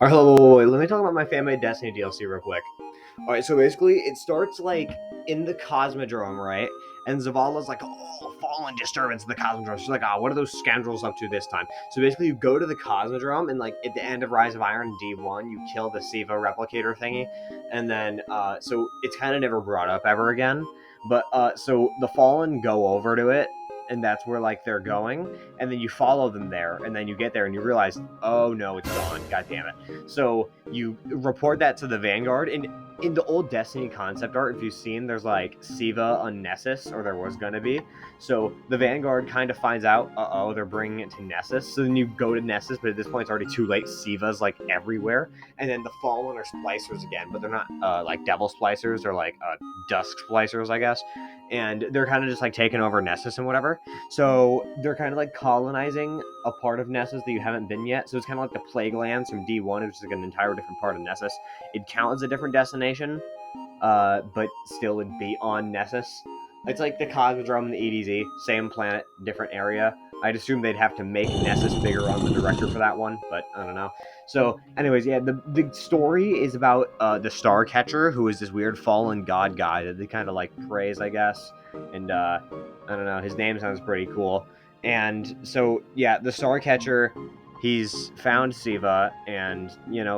Alright, wait, let me talk about my Fan-Made Destiny DLC real quick. Alright, so basically, it starts, like, in the Cosmodrome, right? And Zavala's like, oh, fallen disturbance in the Cosmodrome. She's like, oh, what are those scoundrels up to this time? So basically, you go to the Cosmodrome, and, like, at the end of Rise of Iron D1, you kill the Siva replicator thingy. And then, so it's kind of never brought up ever again. But, so the Fallen go over to it, and that's where, like, they're going. And then you follow them there, and then you get there, and you realize, oh, no, it's gone. God damn it. So you report that to the Vanguard, and in the old Destiny concept art, if you've seen, there's like Siva on Nessus, or there was gonna be. So the Vanguard kind of finds out, they're bringing it to Nessus. So then you go to Nessus, but at this point it's already too late. Siva's like everywhere, and then the Fallen are splicers again, but they're not like Devil splicers, they're like Dusk splicers, I guess. And they're kind of just like taking over Nessus and whatever. So they're kind of like colonizing a part of Nessus that you haven't been yet. So it's kind of like the Plague Lands from D1, which is like an entire different part of Nessus. It'd count as a different destination, but still would be on Nessus. It's like the Cosmodrome and the EDZ, same planet, different area. I'd assume they'd have to make Nessus bigger on the director for that one, but I don't know. So, anyways, yeah, the story is about the Starcatcher, who is this weird fallen god guy that they kind of like praise, I guess. And I don't know, his name sounds pretty cool. And so, yeah, the Starcatcher, he's found Siva, and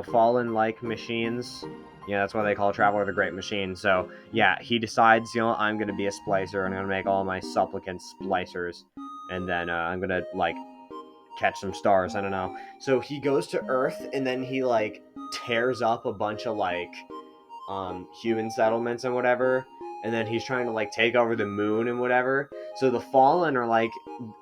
fallen like machines. Yeah, that's why they call Traveler the Great Machine. So, yeah, he decides, I'm going to be a splicer, and I'm going to make all my supplicants splicers. And then I'm going to, like, catch some stars. I don't know. So he goes to Earth, and then he, like, tears up a bunch of, like, human settlements and whatever. And then he's trying to like take over the moon and whatever. So the Fallen are like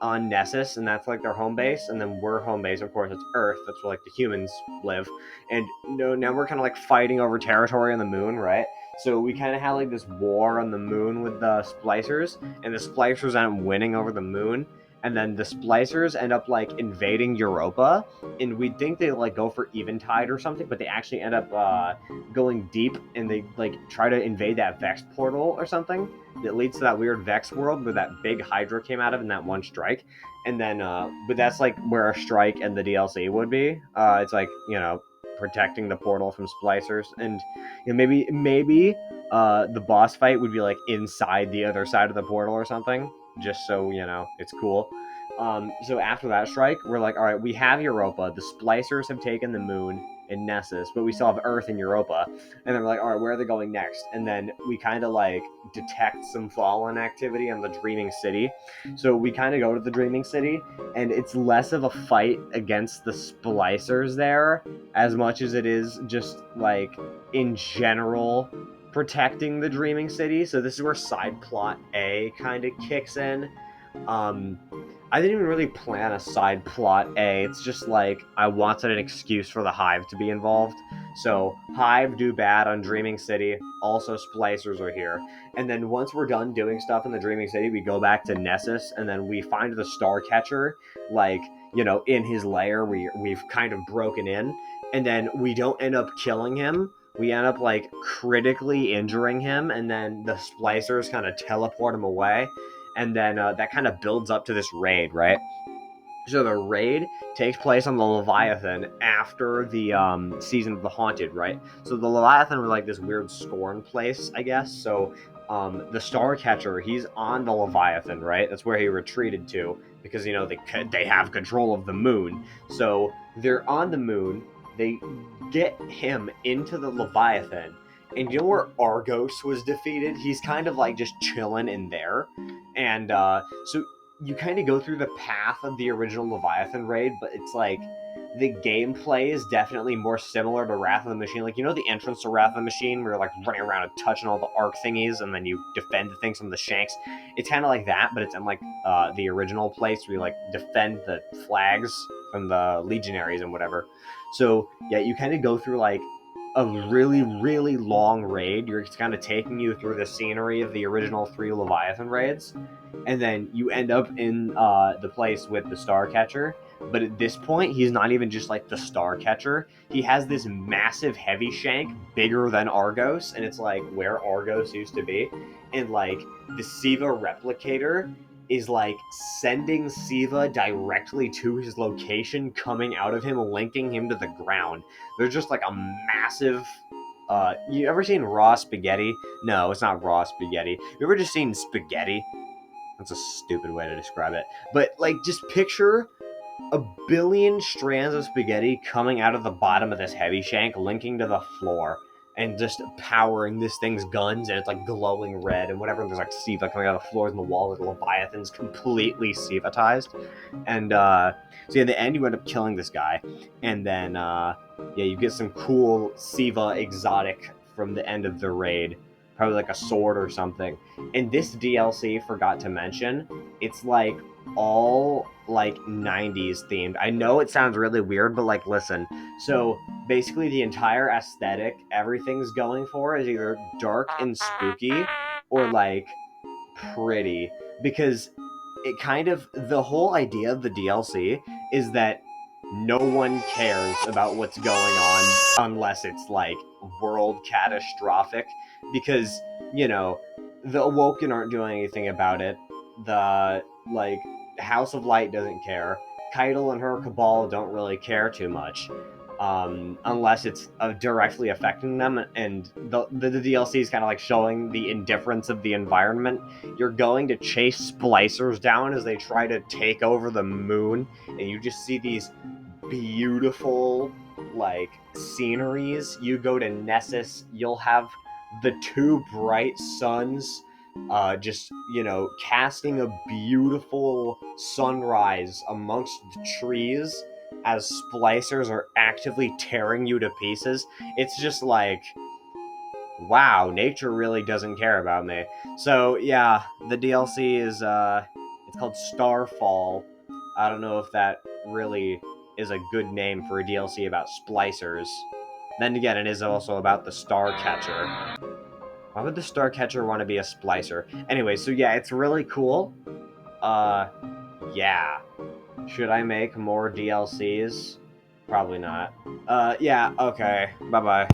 on Nessus, and that's like their home base. And then we're home base, of course, it's Earth. That's where like the humans live. And now we're kind of like fighting over territory on the moon, right? So we kind of had like this war on the moon with the splicers, and the splicers end up winning over the moon. And then the splicers end up like invading Europa, and we'd think they like go for Eventide or something, but they actually end up going deep, and they like try to invade that Vex portal or something that leads to that weird Vex world where that big Hydra came out of in that one strike. And then but that's like where a strike and the DLC would be. It's like, protecting the portal from splicers. And maybe the boss fight would be like inside the other side of the portal or something, just so it's cool. So after that strike, we're like, all right, we have Europa. The splicers have taken the moon in Nessus, but we still have Earth in Europa. And then we're like, all right, where are they going next? And then we kind of like detect some fallen activity on the Dreaming City. So we kind of go to the Dreaming City, and it's less of a fight against the splicers there as much as it is just like in general protecting the Dreaming City. So this is where side plot A kind of kicks in. um I didn't even really plan a side plot A. It's just like I wanted an excuse for the Hive to be involved. So Hive do bad on Dreaming City. Also, splicers are here. And then once we're done doing stuff in the Dreaming City, we go back to Nessus, and then we find the Starcatcher, like, in his lair. We've kind of broken in, and then we don't end up killing him. We end up like critically injuring him, and then the splicers kind of teleport him away. And then that kind of builds up to this raid, right? So the raid takes place on the Leviathan after the season of the Haunted, right? So the Leviathan was like this weird scorn place, I guess. So the Starcatcher, he's on the Leviathan, right? That's where he retreated to because they have control of the moon. So they're on the moon. They get him into the Leviathan. And you know where Argos was defeated? He's kind of like just chilling in there. And so you kind of go through the path of the original Leviathan raid, but it's like the gameplay is definitely more similar to Wrath of the Machine. Like, the entrance to Wrath of the Machine where you're like running around and touching all the arc thingies, and then you defend the things from the shanks. It's kind of like that, but it's in like the original place where you like defend the flags from the legionaries and whatever. So yeah, you kind of go through like a really, really long raid. It's kind of taking you through the scenery of the original 3 Leviathan raids, and then you end up in the place with the Starcatcher. But at this point, he's not even just like the Starcatcher. He has this massive heavy shank, bigger than Argos, and it's like where Argos used to be. And like the Siva replicator is like sending Siva directly to his location, coming out of him, linking him to the ground. There's just like a massive. You ever seen raw spaghetti? No, it's not raw spaghetti. You ever just seen spaghetti? That's a stupid way to describe it. But like, just picture a billion strands of spaghetti coming out of the bottom of this heavy shank, linking to the floor, and just powering this thing's guns, and it's like glowing red and whatever. There's like Siva coming out of the floors and the walls, like Leviathan's completely Sivatized. And so in the end, you end up killing this guy, and then yeah, you get some cool Siva exotic from the end of the raid, probably like a sword or something. And this DLC, forgot to mention, it's like all like 90s themed. I know it sounds really weird, but like listen. So basically the entire aesthetic, everything's going for is either dark and spooky or like pretty, because it kind of, the whole idea of the DLC is that no one cares about what's going on unless it's like world catastrophic, because you know the Awoken aren't doing anything about it. The like House of Light doesn't care. Keitel and her cabal don't really care too much, unless it's directly affecting them. And the DLC is kind of like showing the indifference of the environment. You're going to chase splicers down as they try to take over the moon, and you just see these beautiful like sceneries. You go to Nessus, you'll have the two bright suns just casting a beautiful sunrise amongst the trees as splicers are actively tearing you to pieces. It's just like, wow, nature really doesn't care about me. So yeah, the DLC is it's called Starfall. I don't know if that really is a good name for a DLC about splicers. Then again, it is also about the Starcatcher. Why would the Starcatcher want to be a splicer? Anyway, so yeah, it's really cool. Uh, yeah. Should I make more DLCs? Probably not. Yeah, okay. Bye-bye.